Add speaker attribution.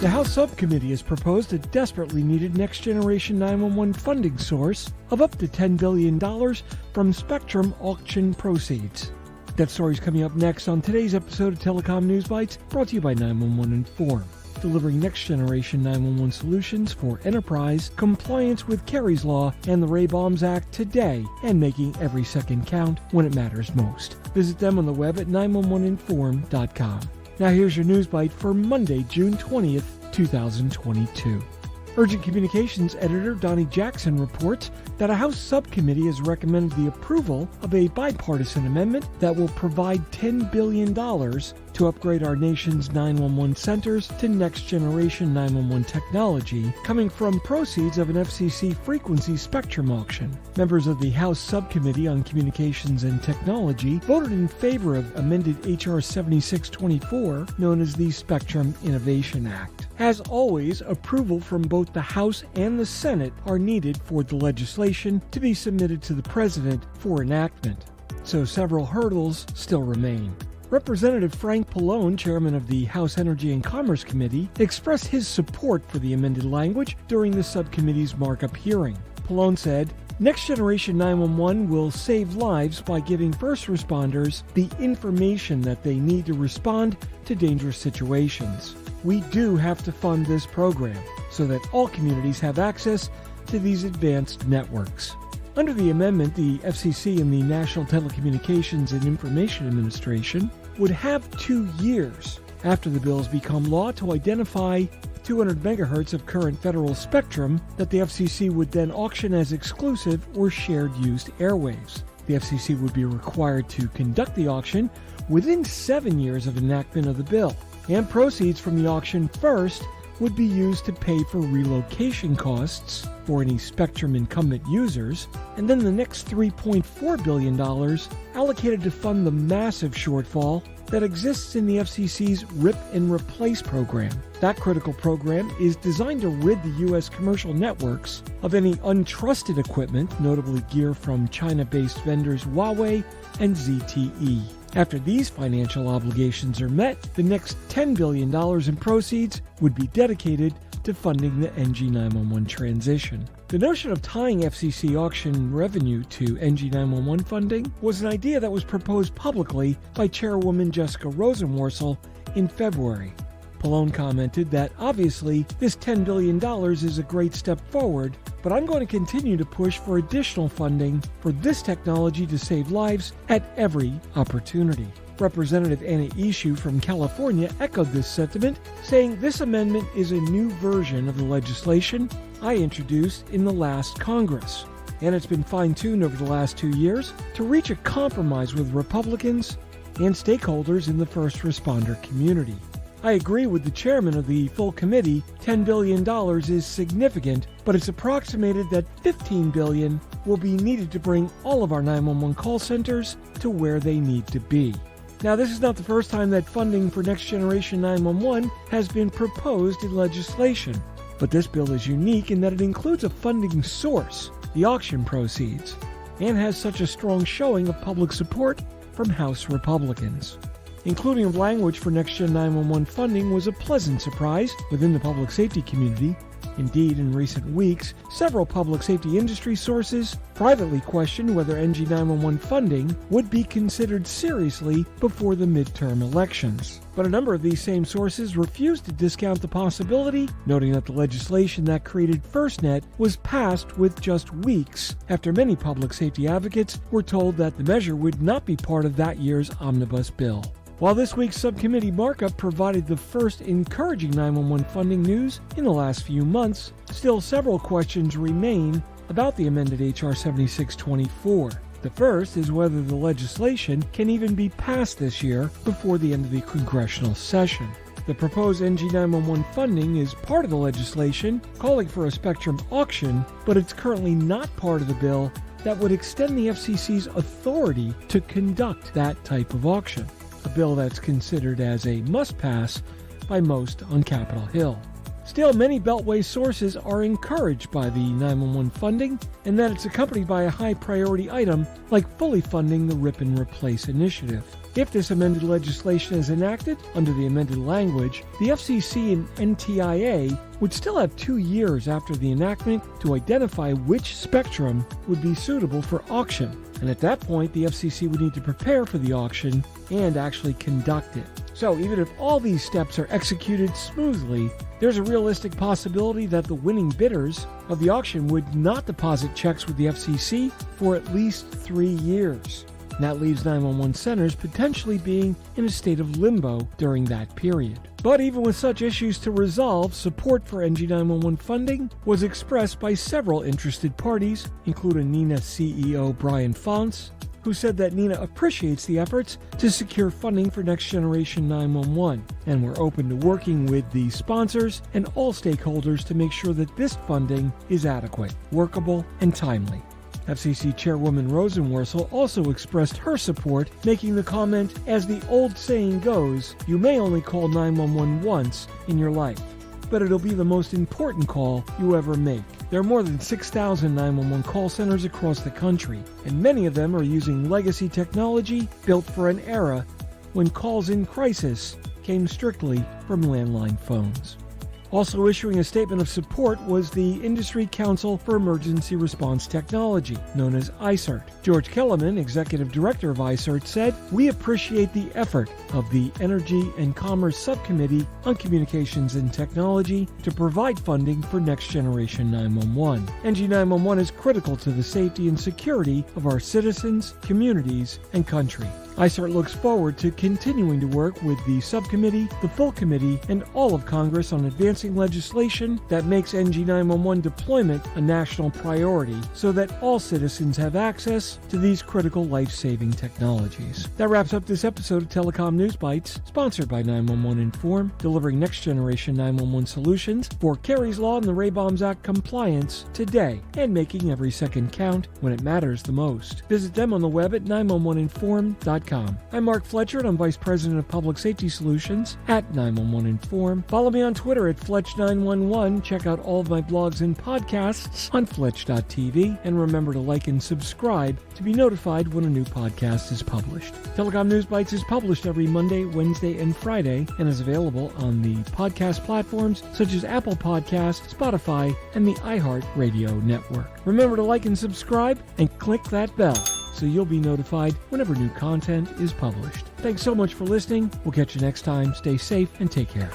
Speaker 1: The House subcommittee has proposed a desperately needed next-generation 911 funding source of up to $10 billion from Spectrum auction proceeds. That story's coming up next on today's episode of Telecom News Bites, brought to you by 911 Inform, delivering next-generation 911 solutions for enterprise, compliance with Kerry's Law and the Ray Bombs Act today, and making every second count when it matters most. Visit them on the web at 911inform.com. Now here's your news bite for Monday, June 20th, 2022. Urgent Communications editor Donny Jackson reports that a House subcommittee has recommended the approval of a bipartisan amendment that will provide $10 billion to upgrade our nation's 911 centers to next-generation 911 technology, coming from proceeds of an FCC frequency spectrum auction. Members of the House Subcommittee on Communications and Technology voted in favor of amended H.R. 7624, known as the Spectrum Innovation Act. As always, approval from both the House and the Senate are needed for the legislation to be submitted to the President for enactment, so several hurdles still remain. Representative Frank Pallone, chairman of the House Energy and Commerce Committee, expressed his support for the amended language during the subcommittee's markup hearing. Pallone said, "Next Generation 911 will save lives by giving first responders the information that they need to respond to dangerous situations. We do have to fund this program so that all communities have access to these advanced networks." Under the amendment, the FCC and the National Telecommunications and Information Administration would have 2 years after the bills become law to identify 200 megahertz of current federal spectrum that the FCC would then auction as exclusive or shared used airwaves. The FCC would be required to conduct the auction within 7 years of enactment of the bill, and proceeds from the auction first would be used to pay for relocation costs for any Spectrum incumbent users, and then the next $3.4 billion allocated to fund the massive shortfall that exists in the FCC's Rip and Replace program. That critical program is designed to rid the U.S. commercial networks of any untrusted equipment, notably gear from China-based vendors Huawei and ZTE. After these financial obligations are met, the next $10 billion in proceeds would be dedicated to funding the NG911 transition. The notion of tying FCC auction revenue to NG911 funding was an idea that was proposed publicly by Chairwoman Jessica Rosenworcel in February. Pallone commented that obviously this $10 billion is a great step forward, but I'm going to continue to push for additional funding for this technology to save lives at every opportunity. Representative Anna Eshoo from California echoed this sentiment, saying this amendment is a new version of the legislation I introduced in the last Congress, and it's been fine-tuned over the last 2 years to reach a compromise with Republicans and stakeholders in the first responder community. I agree with the chairman of the full committee, $10 billion is significant, but it's approximated that $15 billion will be needed to bring all of our 911 call centers to where they need to be. Now, this is not the first time that funding for Next Generation 911 has been proposed in legislation, but this bill is unique in that it includes a funding source, the auction proceeds, and has such a strong showing of public support from House Republicans. Including of language for Next Gen 911 funding was a pleasant surprise within the public safety community. Indeed, in recent weeks, several public safety industry sources privately questioned whether NG911 funding would be considered seriously before the midterm elections. But a number of these same sources refused to discount the possibility, noting that the legislation that created FirstNet was passed with just weeks after many public safety advocates were told that the measure would not be part of that year's omnibus bill. While this week's subcommittee markup provided the first encouraging 911 funding news in the last few months, still several questions remain about the amended H.R. 7624. The first is whether the legislation can even be passed this year before the end of the congressional session. The proposed NG911 funding is part of the legislation calling for a spectrum auction, but it's currently not part of the bill that would extend the FCC's authority to conduct that type of auction, a bill that's considered as a must-pass by most on Capitol Hill. Still, many Beltway sources are encouraged by the 911 funding and that it's accompanied by a high-priority item like fully funding the Rip and Replace initiative. If this amended legislation is enacted under the amended language, the FCC and NTIA would still have 2 years after the enactment to identify which spectrum would be suitable for auction. And at that point, the FCC would need to prepare for the auction and actually conduct it. So even if all these steps are executed smoothly, there's a realistic possibility that the winning bidders of the auction would not deposit checks with the FCC for at least 3 years. And that leaves 911 centers potentially being in a state of limbo during that period. But even with such issues to resolve, support for NG911 funding was expressed by several interested parties, including NENA CEO Brian Fonce, who said that NENA appreciates the efforts to secure funding for Next Generation 911, and we're open to working with the sponsors and all stakeholders to make sure that this funding is adequate, workable, and timely. FCC Chairwoman Rosenworcel also expressed her support, making the comment, "As the old saying goes, you may only call 911 once in your life, but it'll be the most important call you ever make." There are more than 6,000 911 call centers across the country, and many of them are using legacy technology built for an era when calls in crisis came strictly from landline phones. Also issuing a statement of support was the Industry Council for Emergency Response Technology, known as ICERT. George Kellerman, Executive Director of ICERT, said, "We appreciate the effort of the Energy and Commerce Subcommittee on Communications and Technology to provide funding for Next Generation 911. NG911 is critical to the safety and security of our citizens, communities, and country." ICERT looks forward to continuing to work with the subcommittee, the full committee, and all of Congress on advancing legislation that makes NG911 deployment a national priority so that all citizens have access to these critical life-saving technologies. That wraps up this episode of Telecom News Bites, sponsored by 911 Inform, delivering next-generation 911 solutions for Kerry's Law and the Ray-Bombs Act compliance today, and making every second count when it matters the most. Visit them on the web at 911inform.com. I'm Mark Fletcher, and I'm Vice President of Public Safety Solutions at 911 Inform. Follow me on Twitter at Fletch911. Check out all of my blogs and podcasts on Fletch.tv. And remember to like and subscribe to be notified when a new podcast is published. Telecom News Bites is published every Monday, Wednesday, and Friday, and is available on the podcast platforms such as Apple Podcasts, Spotify, and the iHeart Radio Network. Remember to like and subscribe and click that bell so you'll be notified whenever new content is published. Thanks so much for listening. We'll catch you next time. Stay safe and take care.